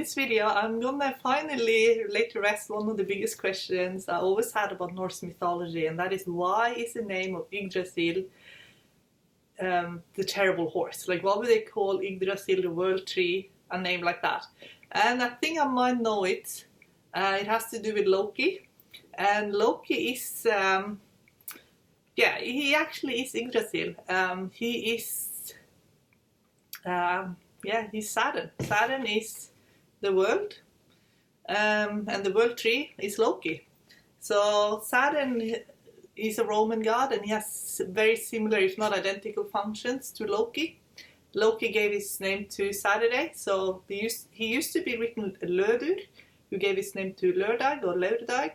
this video I'm gonna finally lay to rest one of the biggest questions I always had about Norse mythology, and that is, why is the name of Yggdrasil the terrible horse? Like, why would they call Yggdrasil the world tree a name like that? And I think I might know it. It has to do with Loki, and Loki is he actually is Yggdrasil. He is he's Saturn. Saturn is the world, and the world tree is Loki. So Saturn is a Roman god, and he has very similar, if not identical, functions to Loki. Loki gave his name to Saturday, so he used to be written Lödur, who gave his name to Lørdag or Laurdag,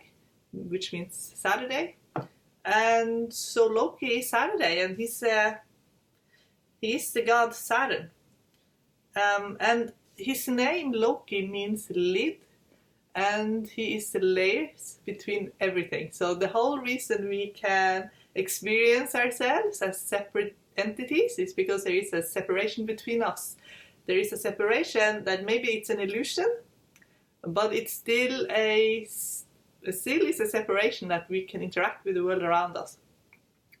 which means Saturday. And so Loki is Saturday, and he is the god Saturn. And his name Loki means lid, and he is the layers between everything. So the whole reason we can experience ourselves as separate entities is because there is a separation between us. There is a separation that maybe it's an illusion, but it's still is a separation that we can interact with the world around us.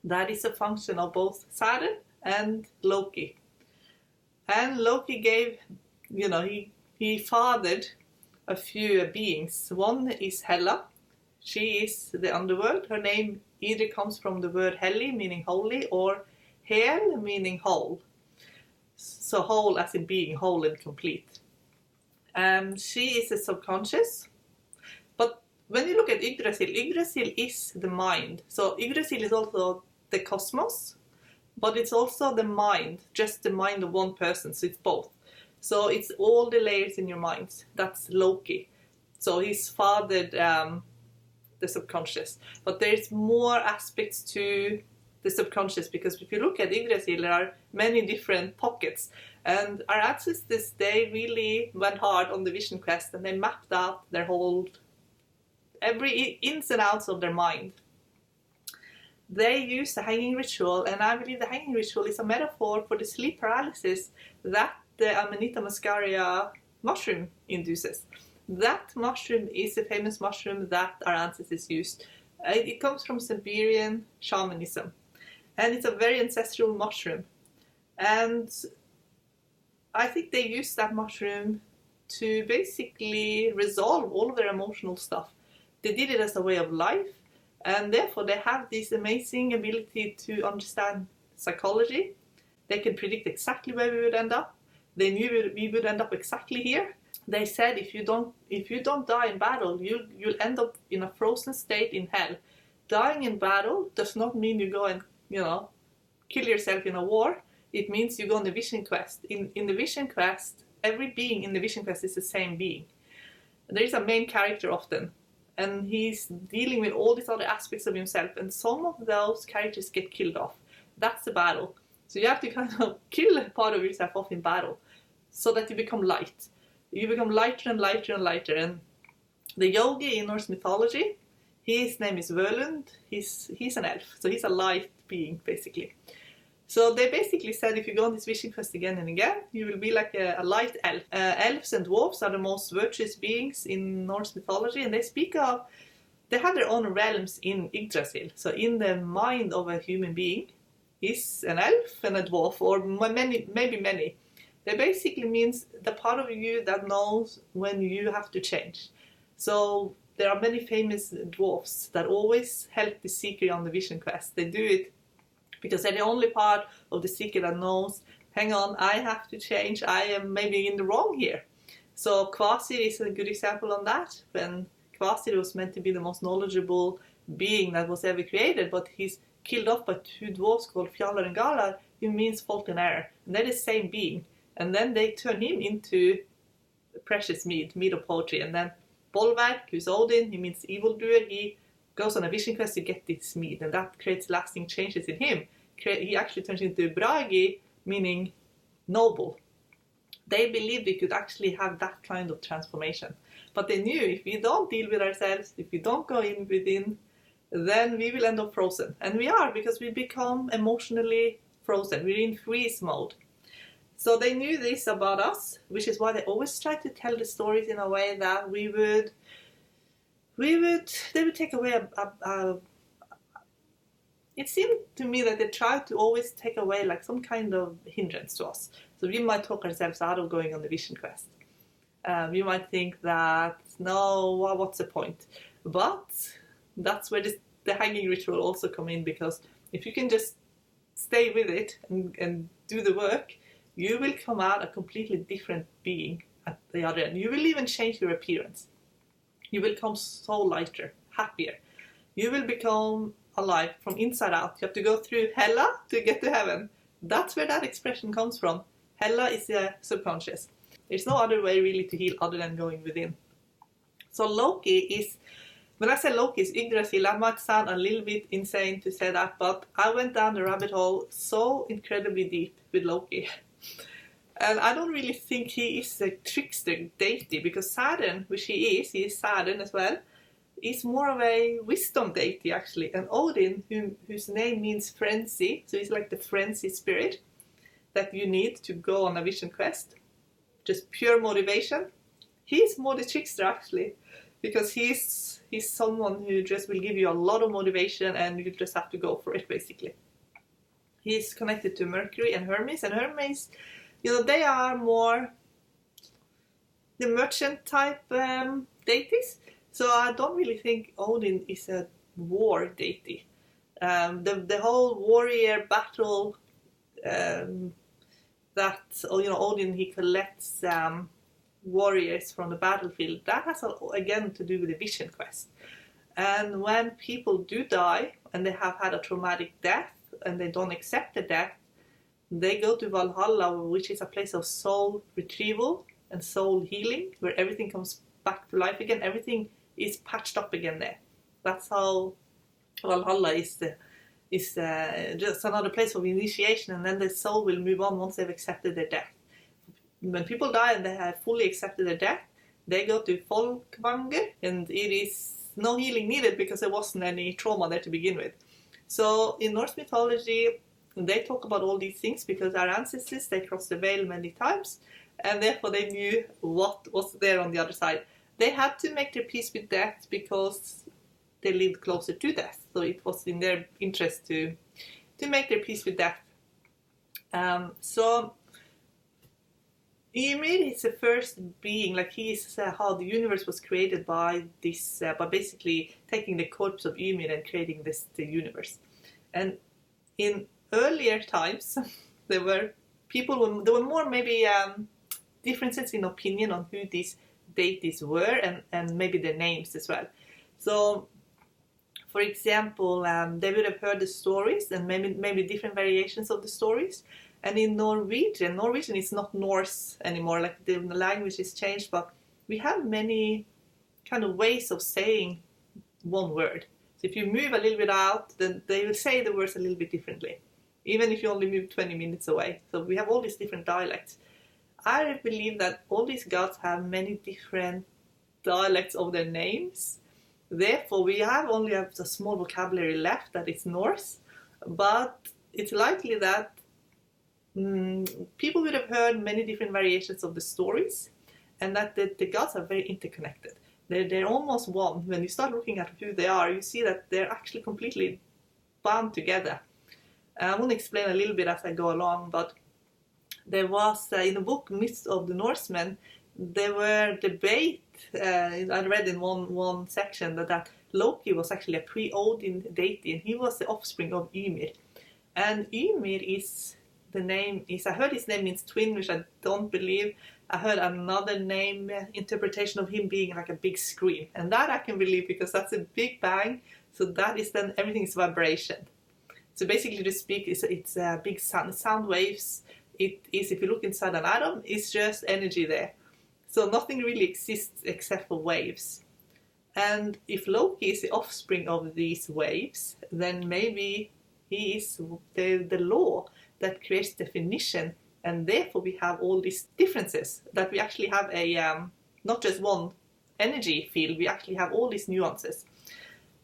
That is a function of both Saturn and Loki. And Loki gave, he fathered a few beings. One is Hela. She is the underworld. Her name either comes from the word Heli, meaning holy, or Hel, meaning whole. So whole as in being whole and complete. She is the subconscious. But when you look at Yggdrasil, Yggdrasil is the mind. So Yggdrasil is also the cosmos, but it's also the mind, just the mind of one person, so it's both. So it's all the layers in your mind. That's Loki. So he's fathered the subconscious. But there's more aspects to the subconscious, because if you look at Yggdrasil, there are many different pockets. And our ancestors, they really went hard on the vision quest, and they mapped out their whole, every ins and outs of their mind. They use the hanging ritual, and I believe the hanging ritual is a metaphor for the sleep paralysis that the Amanita muscaria mushroom induces. That mushroom is a famous mushroom that our ancestors used. It comes from Siberian shamanism, and it's a very ancestral mushroom. And I think they used that mushroom to basically resolve all of their emotional stuff. They did it as a way of life, and therefore they have this amazing ability to understand psychology. They can predict exactly where we would end up. They knew we would end up exactly here. They said if you don't die in battle, you'll end up in a frozen state in hell. Dying in battle does not mean you go and kill yourself in a war. It means you go on the vision quest. In the vision quest, every being in the vision quest is the same being. There is a main character often, and he's dealing with all these other aspects of himself, and some of those characters get killed off. That's the battle. So you have to kind of kill a part of yourself off in battle, so that you become light. You become lighter and lighter and lighter. And the yogi in Norse mythology, his name is Völund. He's an elf, so he's a light being, basically. So they basically said if you go on this vision quest again and again, you will be like a light elf. Elves and dwarves are the most virtuous beings in Norse mythology, and they have their own realms in Yggdrasil. So in the mind of a human being is an elf and a dwarf, or maybe many. That basically means the part of you that knows when you have to change. So there are many famous dwarfs that always help the seeker on the vision quest. They do it because they're the only part of the seeker that knows, hang on, I have to change, I am maybe in the wrong here. So Kvasir is a good example on that. When Kvasir was meant to be the most knowledgeable being that was ever created, but he's killed off by two dwarfs called Fjalar and Galar, who means fault and error. And they're the same being. And then they turn him into precious mead of poetry. And then Bolverk, who's Odin, he means evildoer, he goes on a vision quest to get this mead, and that creates lasting changes in him. He actually turns into Bragi, meaning noble. They believed they could actually have that kind of transformation. But they knew if we don't deal with ourselves, if we don't go in within, then we will end up frozen. And we are, because we become emotionally frozen. We're in freeze mode. So they knew this about us, which is why they always tried to tell the stories in a way that they would take away it seemed to me that they tried to always take away like some kind of hindrance to us. So we might talk ourselves out of going on the vision quest. We might think that, no, what's the point? But that's where the hanging ritual also come in, because if you can just stay with it and do the work, you will come out a completely different being at the other end. You will even change your appearance. You will become so lighter, happier. You will become alive from inside out. You have to go through Hela to get to heaven. That's where that expression comes from. Hela is the subconscious. There's no other way really to heal other than going within. So Loki is, when I say Loki is Yggdrasil, that might sound a little bit insane to say that, but I went down the rabbit hole so incredibly deep with Loki. And I don't really think he is a trickster deity, because Saturn, which he is Saturn as well, is more of a wisdom deity actually. And Odin, whose name means frenzy, so he's like the frenzy spirit that you need to go on a vision quest. Just pure motivation. He's more the trickster actually, because he's someone who just will give you a lot of motivation and you just have to go for it basically. He's connected to Mercury and Hermes, they are more the merchant type deities. So I don't really think Odin is a war deity. The whole warrior battle Odin, he collects warriors from the battlefield. That has again to do with the vision quest. And when people do die and they have had a traumatic death and they don't accept the death, they go to Valhalla, which is a place of soul retrieval and soul healing, where everything comes back to life again. Everything is patched up again there. That's how Valhalla is just another place of initiation, and then the soul will move on once they've accepted their death. When people die and they have fully accepted their death, they go to Folkvanger, and it is no healing needed because there wasn't any trauma there to begin with. So in Norse mythology, they talk about all these things because our ancestors, they crossed the veil many times, and therefore they knew what was there on the other side. They had to make their peace with death because they lived closer to death. So it was in their interest to make their peace with death. So Ymir is the first being, like he is how the universe was created by this, by basically taking the corpse of Ymir and creating the universe. And in earlier times, there were more maybe differences in opinion on who these deities were and maybe their names as well. So, for example, they would have heard the stories and maybe different variations of the stories. And in Norwegian is not Norse anymore, like the language is changed, but we have many kind of ways of saying one word. So if you move a little bit out, then they will say the words a little bit differently, even if you only move 20 minutes away. So we have all these different dialects. I believe that all these gods have many different dialects of their names. Therefore, we only have a small vocabulary left that is Norse, but it's likely that people would have heard many different variations of the stories, and that the gods are very interconnected. They're almost one. When you start looking at who they are, you see that they're actually completely bound together. I'm going to explain a little bit as I go along, but there was, in the book Myths of the Norsemen, there were debate, I read in one section that Loki was actually a pre-Odin deity, and he was the offspring of Ymir. And Ymir I heard his name means twin, which I don't believe. I heard another interpretation of him being like a big scream. And that I can believe because that's a big bang. So that is then everything is vibration. So basically to speak, it's a big sound waves. It is, if you look inside an atom, it's just energy there. So nothing really exists except for waves. And if Loki is the offspring of these waves, then maybe he is the law that creates definition, and therefore we have all these differences, that we actually have not just one energy field, we actually have all these nuances.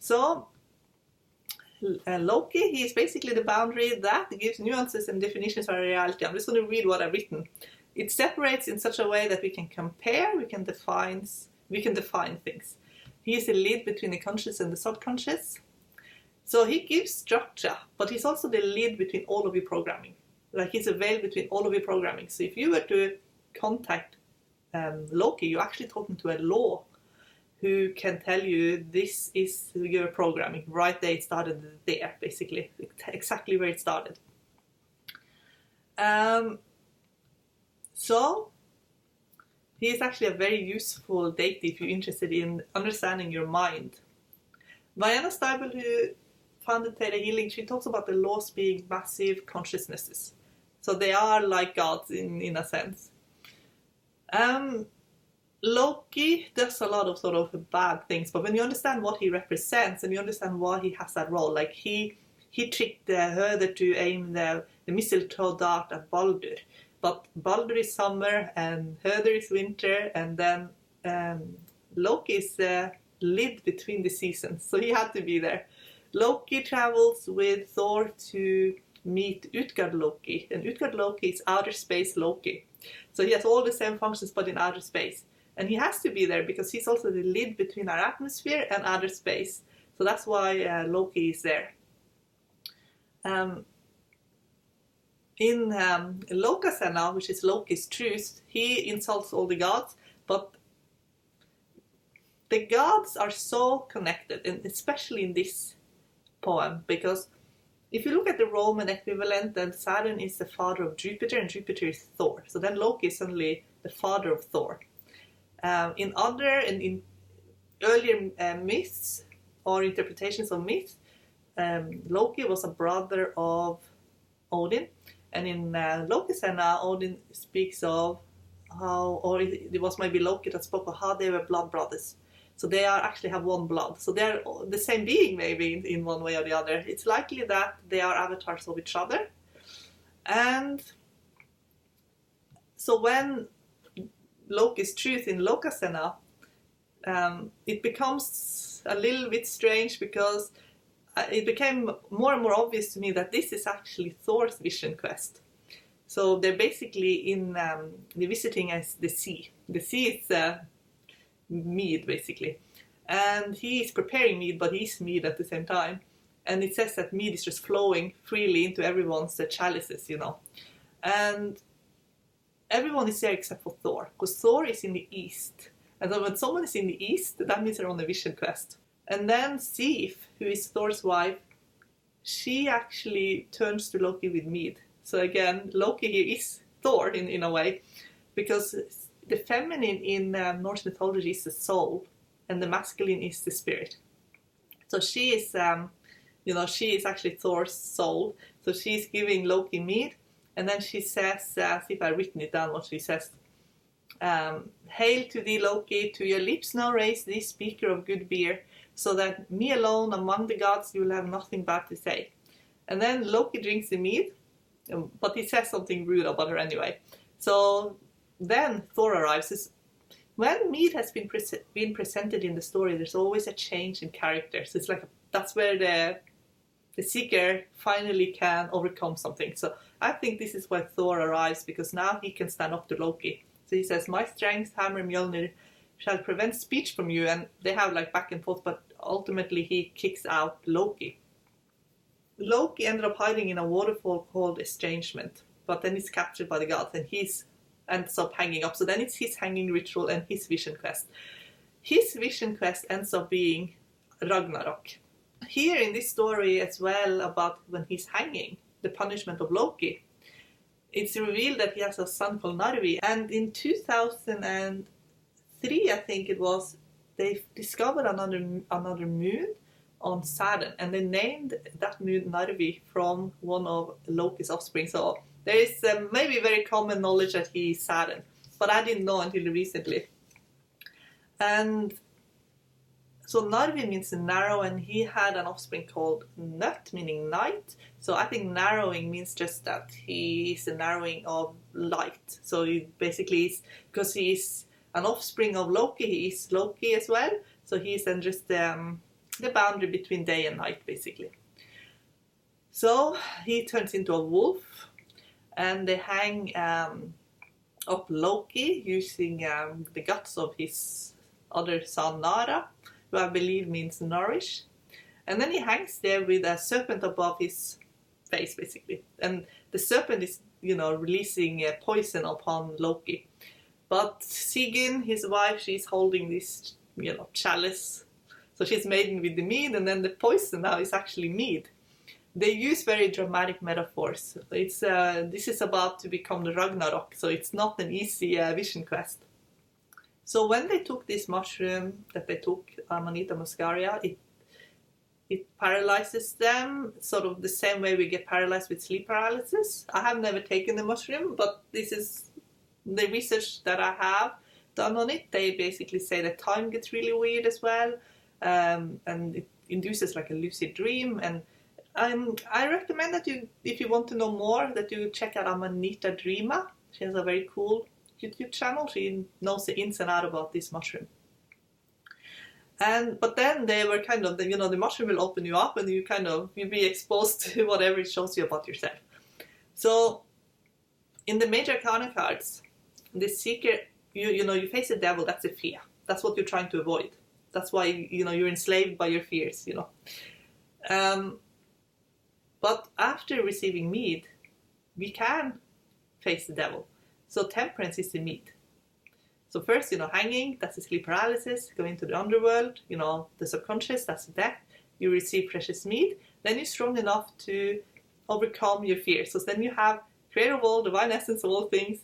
So Loki, he is basically the boundary that gives nuances and definitions of reality. I'm just going to read what I've written. It separates in such a way that we can compare, we can define things. He is the lid between the conscious and the subconscious. So he gives structure, but he's also the lid between all of your programming. Like he's a veil between all of your programming. So if you were to contact Loki, you're actually talking to a law who can tell you this is your programming. Right there, it started there, basically. Exactly where it started. So, he is actually a very useful deity if you're interested in understanding your mind. Vienna Steibel, who founded Theta Healing, she talks about the laws being massive consciousnesses. So they are like gods in a sense. Loki does a lot of sort of bad things, but when you understand what he represents and you understand why he has that role, like he tricked Herder to aim the mistletoe dart at Baldur, but Baldur is summer and Herder is winter, and then Loki is the lid between the seasons, so he had to be there. Loki travels with Thor to meet Utgard-Loki, and Utgard-Loki is outer space Loki, so he has all the same functions but in outer space. And he has to be there because he's also the lid between our atmosphere and outer space. So that's why Loki is there. In Lokasenna, which is Loki's truth, he insults all the gods, but the gods are so connected, and especially in this poem, because if you look at the Roman equivalent, then Saturn is the father of Jupiter, and Jupiter is Thor. So then Loki is suddenly the father of Thor. In earlier myths or interpretations of myths, Loki was a brother of Odin, and in Lokasenna, Odin speaks of how, or it was maybe Loki that spoke of how they were blood brothers. So they actually have one blood. So they're the same being maybe in one way or the other. It's likely that they are avatars of each other. And so when Loki's truth in Lokasenna, it becomes a little bit strange because it became more and more obvious to me that this is actually Thor's vision quest. So they're basically they're visiting as the sea. The sea is mead, basically. And he is preparing mead, but he's mead at the same time. And it says that mead is just flowing freely into everyone's chalices, you know. And everyone is there except for Thor, because Thor is in the east. And so when someone is in the east, that means they're on a vision quest. And then Sif, who is Thor's wife, she actually turns to Loki with mead. So again, Loki here is Thor in a way, because the feminine in Norse mythology is the soul, and the masculine is the spirit. So she is, she is actually Thor's soul. So she's giving Loki mead, and then she says, see if I've written it down, what she says. Hail to thee, Loki, to your lips now raise thee, speaker of good beer, so that me alone among the gods you will have nothing bad to say. And then Loki drinks the mead, but he says something rude about her anyway. So then Thor arrives. When mead has been presented in the story, there's always a change in characters. It's like that's where the seeker finally can overcome something. So I think this is why Thor arrives, because now he can stand up to Loki. So he says, my strength, hammer Mjolnir, shall prevent speech from you. And they have like back and forth, but ultimately he kicks out Loki. Loki ended up hiding in a waterfall called Estrangement, but then he's captured by the gods and he ends up hanging up. So then it's his hanging ritual and his vision quest. His vision quest ends up being Ragnarok. Here in this story as well, about when he's hanging, the punishment of Loki, it's revealed that he has a son called Narvi. And in 2003, I think it was, they discovered another moon on Saturn, and they named that moon Narvi from one of Loki's offspring. So there is maybe very common knowledge that he's Saturn, but I didn't know until recently. And so Narvi means narrow, and he had an offspring called Nut, meaning night. So I think narrowing means just that he is a narrowing of light. So he basically is, because he is an offspring of Loki, he is Loki as well. So he's then just the boundary between day and night, basically. So he turns into a wolf, and they hang up Loki using the guts of his other son Nara, who I believe means nourish. And then he hangs there with a serpent above his face, basically. And the serpent is, releasing poison upon Loki. But Sigyn, his wife, she's holding this, chalice. So she's maiden with the mead, and then the poison now is actually mead. They use very dramatic metaphors. This is about to become the Ragnarok, so it's not an easy vision quest. So when they took this mushroom that they took, Amanita muscaria, it paralyzes them, sort of the same way we get paralyzed with sleep paralysis. I have never taken the mushroom, but this is the research that I have done on it. They basically say that time gets really weird as well, and it induces like a lucid dream. And I recommend that if you want to know more, that you check out Amanita Dreama. She has a very cool YouTube channel. She knows the ins and outs about this mushroom. But then they were kind of, the mushroom will open you up, and you'll be exposed to whatever it shows you about yourself. So in the major Arcana cards, the seeker, you face the devil. That's a fear. That's what you're trying to avoid. That's why you're enslaved by your fears. But after receiving mead, we can face the devil. So temperance is the mead. So first, hanging, that's the sleep paralysis. Go into the underworld, the subconscious, that's the death. You receive precious mead. Then you're strong enough to overcome your fears. So then you have creator of all, divine essence of all things,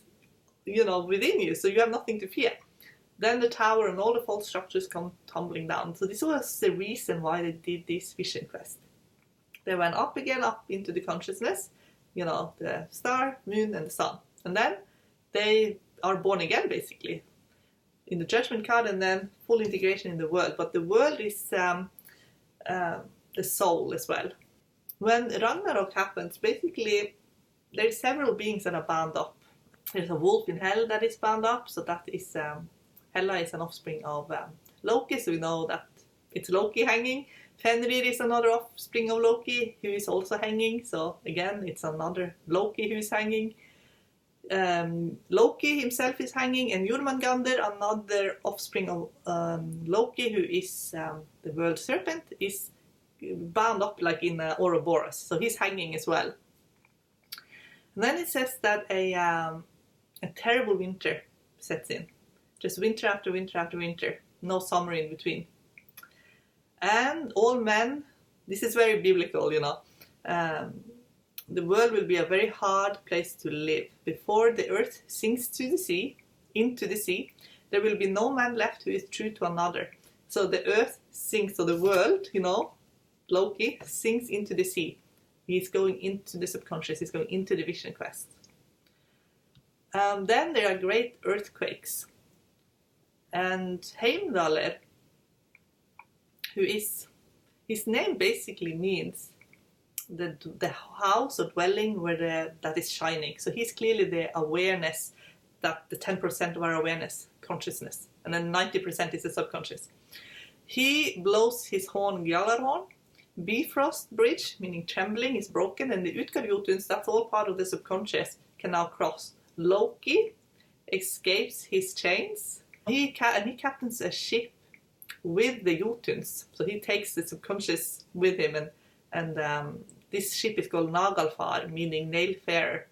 within you. So you have nothing to fear. Then the tower and all the false structures come tumbling down. So this was the reason why they did this vision quest. They went up again, up into the consciousness, the star, moon, and the sun. And then they are born again, basically, in the judgment card, and then full integration in the world. But the world is the soul as well. When Ragnarok happens, basically, there's several beings that are bound up. There's a wolf in hell that is bound up, so that is, Hela is an offspring of Loki, so we know that it's Loki hanging. Fenrir is another offspring of Loki, who is also hanging, so again, it's another Loki who is hanging. Loki himself is hanging, and Jormungandr, another offspring of Loki, who is the world serpent, is bound up like in Ouroboros, so he's hanging as well. And then it says that a terrible winter sets in. Just winter after winter after winter, no summer in between. And all men, this is very biblical, the world will be a very hard place to live. Before the earth sinks to the sea, into the sea, there will be no man left who is true to another. So the earth sinks, so the world, Loki, sinks into the sea. He's going into the subconscious, he's going into the vision quest. Then there are great earthquakes. And Heimdallr, who is, his name basically means the house or dwelling where that is shining. So he's clearly the awareness, that the 10% of our awareness, consciousness, and then 90% is the subconscious. He blows his horn, Gjallarhorn. Bifrost bridge, meaning trembling, is broken, and the Utgarjotuns, that's all part of the subconscious, can now cross. Loki escapes his chains. He captains a ship with the Jotuns, so he takes the subconscious with him, and this ship is called Nagalfar, meaning nail-farer.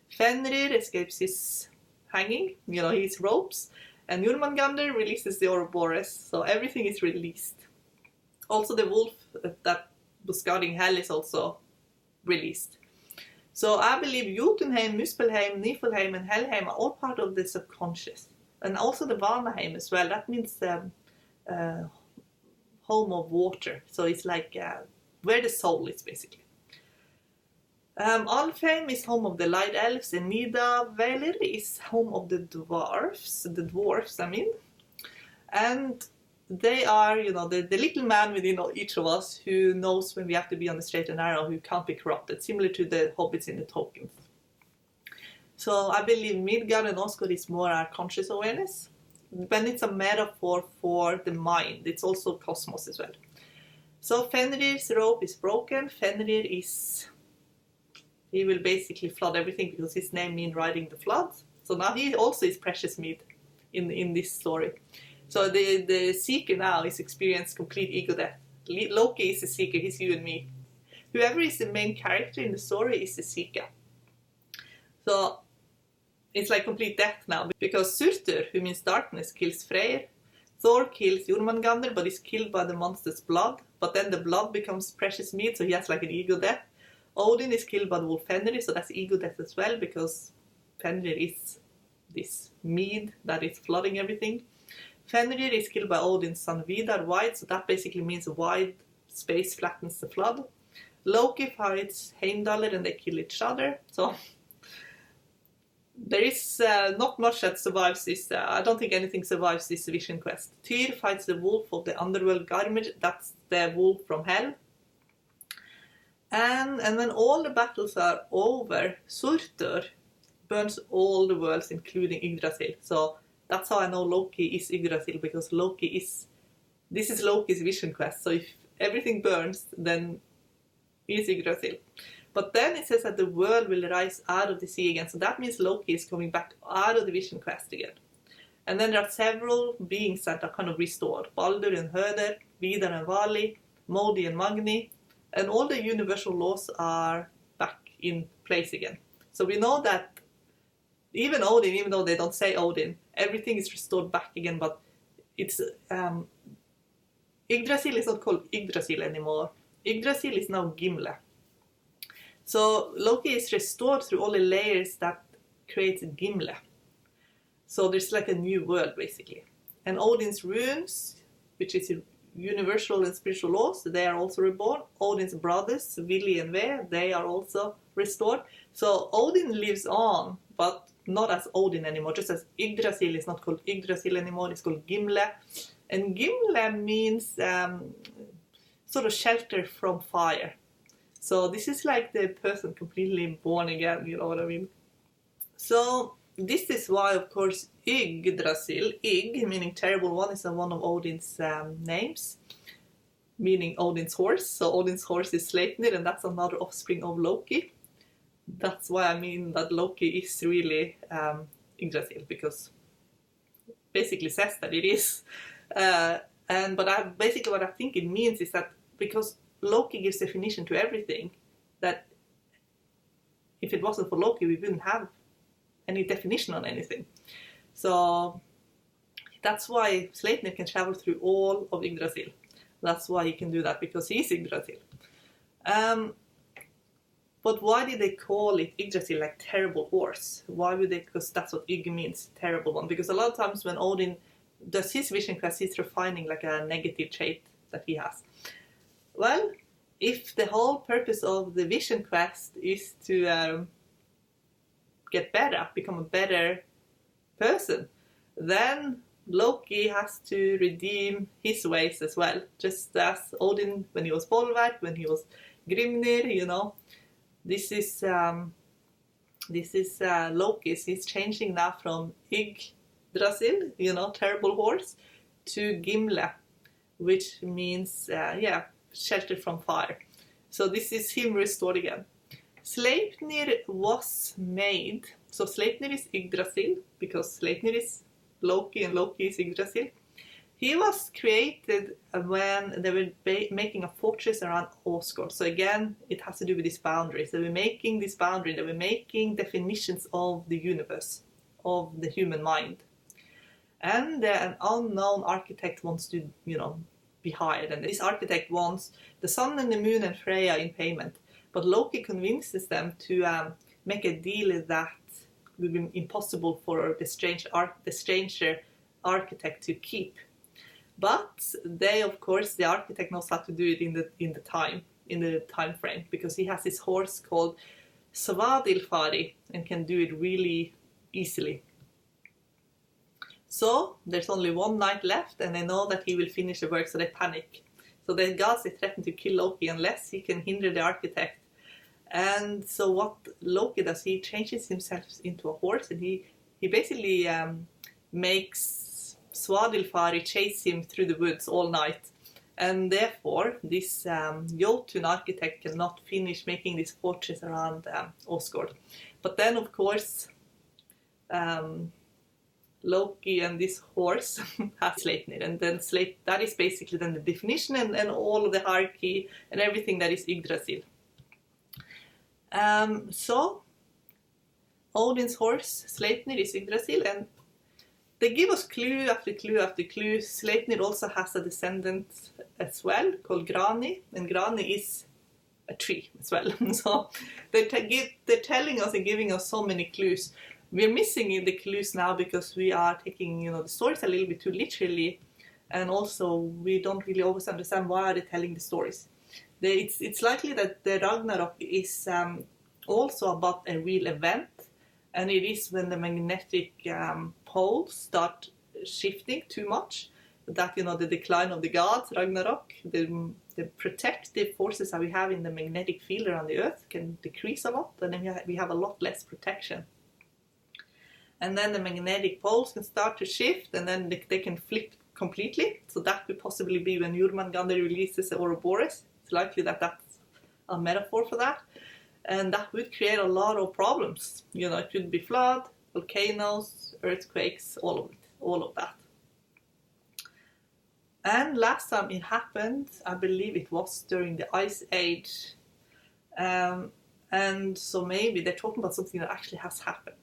Fenrir escapes his hanging, his ropes, and Jormungandr releases the Ouroboros, so everything is released. Also the wolf that was guarding hell is also released. So I believe Jotunheim, Muspelheim, Niflheim and Helheim are all part of the subconscious. And also the Valheim as well, that means the home of water. So it's like where the soul is, basically. Alfheim is home of the light elves, and Nidavellir is home of the dwarves, I mean. And they are, the little man within each of us who knows when we have to be on the straight and narrow, who can't be corrupted, similar to the hobbits in the tokens. So I believe Midgard and Osgard is more our conscious awareness. When it's a metaphor for the mind, it's also cosmos as well. So Fenrir's rope is broken. Fenrir is He will basically flood everything because his name means riding the floods. So now he also is precious mead in this story. So the seeker now is experiencing complete ego death. Loki is the seeker, he's you and me. Whoever is the main character in the story is the seeker. So it's like complete death now, because Surtur, who means darkness, kills Freyr. Thor kills Jormungandr, but is killed by the monster's blood. But then the blood becomes precious mead, so he has like an ego death. Odin is killed by the wolf Fenrir, so that's ego death as well, because Fenrir is this mead that is flooding everything. Fenrir is killed by Odin's son Vidar Wide, so that basically means a wide space flattens the flood. Loki fights Heimdallr and they kill each other. So there is not much that survives this. I don't think anything survives this vision quest. Tyr fights the wolf of the underworld Garmr, that's the wolf from hell. And when all the battles are over, Surtur burns all the worlds, including Yggdrasil. So that's how I know Loki is Yggdrasil, because this is Loki's vision quest. So if everything burns, then he's Yggdrasil. But then it says that the world will rise out of the sea again. So that means Loki is coming back out of the vision quest again. And then there are several beings that are kind of restored. Baldur and Höder, Vidar and Vali, Modi and Magni. And all the universal laws are back in place again. So we know that even Odin, even though they don't say Odin, everything is restored back again. But it's Yggdrasil is not called Yggdrasil anymore. Yggdrasil is now Gimle. So Loki is restored through all the layers that creates Gimle. So there's like a new world basically. And Odin's runes, which is universal and spiritual laws, they are also reborn. Odin's brothers, Vili and Ve, they are also restored. So Odin lives on, but not as Odin anymore. Just as Yggdrasil is not called Yggdrasil anymore, it's called Gimle. And Gimle means sort of shelter from fire. So this is like the person completely born again, you know what I mean? So this is why, of course, Yggdrasil, Ygg, meaning terrible one, is one of Odin's names, meaning Odin's horse. So Odin's horse is Sleipnir, and that's another offspring of Loki. That's why I mean that Loki is really Yggdrasil, because basically says that it is. But basically what I think it means is that because Loki gives definition to everything, that if it wasn't for Loki, we wouldn't have any definition on anything. So that's why Sleipnir can travel through all of Yggdrasil. That's why he can do that, because he's Yggdrasil. But why did they call it Yggdrasil, like terrible horse? Why would they? Because that's what Ygg means, terrible one. Because a lot of times when Odin does his vision quest, he's refining like a negative trait that he has. Well, if the whole purpose of the vision quest is to get better, become a better person, then Loki has to redeem his ways as well. Just as Odin, when he was Bolverk, when he was Grimnir, you know. This is Loki. He's changing now from Yggdrasil, you know, terrible horse, to Gimle, which means, shelter from fire. So this is him restored again. Sleipnir was made, so Sleipnir is Yggdrasil, because Sleipnir is Loki and Loki is Yggdrasil. He was created when they were making a fortress around Asgard. So again, it has to do with this boundary. So we're making this boundary, they were making definitions of the universe, of the human mind. And an unknown architect wants to, you know, be hired. And this architect wants the sun and the moon and Freya in payment. But Loki convinces them to make a deal that would be impossible for the stranger architect to keep. But they, of course, the architect knows how to do it in the time frame, because he has his horse called Svadilfari and can do it really easily. So there's only one night left, and they know that he will finish the work, so they panic. So the gods, they threaten to kill Loki unless he can hinder the architect. And so what Loki does, he changes himself into a horse, and he basically makes Svadilfari chase him through the woods all night. And therefore, this Jotun architect cannot finish making this fortress around Asgard. But then, of course, Loki and this horse has Sleipnir, and then that is basically then the definition and all of the hierarchy and everything that is Yggdrasil. So Odin's horse Sleipnir is Yggdrasil, and they give us clue after clue after clue. Sleipnir also has a descendant as well called Grani, and Grani is a tree as well. So they're telling us and giving us so many clues. We're missing the clues now because we are taking the stories a little bit too literally, and also we don't really always understand why are they telling the stories. It's likely that the Ragnarok is also about a real event, and it is when the magnetic poles start shifting too much, that the decline of the gods, Ragnarok, the protective forces that we have in the magnetic field around the earth can decrease a lot, and then we have a lot less protection. And then the magnetic poles can start to shift, and then they can flip completely. So that could possibly be when Jormungandr releases the Ouroboros. It's likely that that's a metaphor for that. And that would create a lot of problems. It could be flood, volcanoes, earthquakes, all of that. And last time it happened, I believe it was during the Ice Age. And so maybe they're talking about something that actually has happened.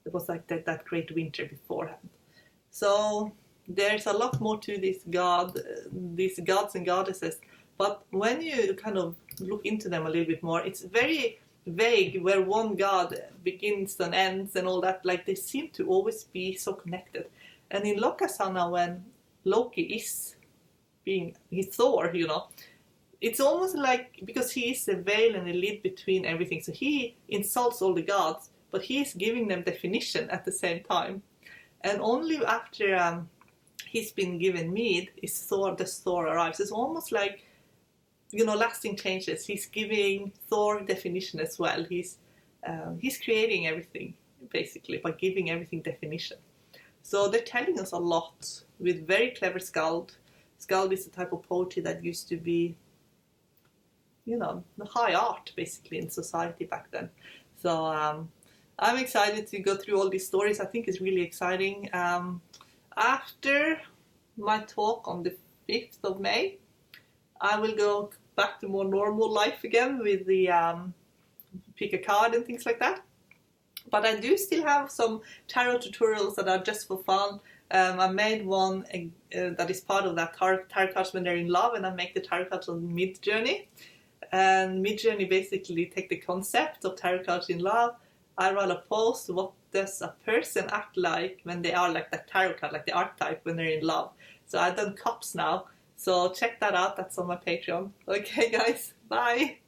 It was like that great winter beforehand. So there's a lot more to these gods and goddesses. But when you kind of look into them a little bit more, it's very vague where one god begins and ends and all that. Like they seem to always be so connected. And in Lokasenna, when Loki is he's Thor, it's almost like, because he is the veil and the lid between everything. So he insults all the gods, but he is giving them definition at the same time. And only after he's been given mead is Thor arrives. It's almost like, lasting changes. He's giving Thor definition as well. He's creating everything, basically, by giving everything definition. So they're telling us a lot with very clever skald. Skald is the type of poetry that used to be, the high art, basically, in society back then. So I'm excited to go through all these stories. I think it's really exciting. After my talk on the 5th of May, I will go back to more normal life again with the pick a card and things like that. But I do still have some tarot tutorials that are just for fun. I made one that is part of that tarot cards when they're in love, and I make the tarot cards on Mid-Journey. And Mid-Journey basically take the concept of tarot cards in love. I write a post, what does a person act like when they are like that tarot card, like the archetype when they're in love. So I've done cups now, so check that out, that's on my Patreon. Okay guys, bye!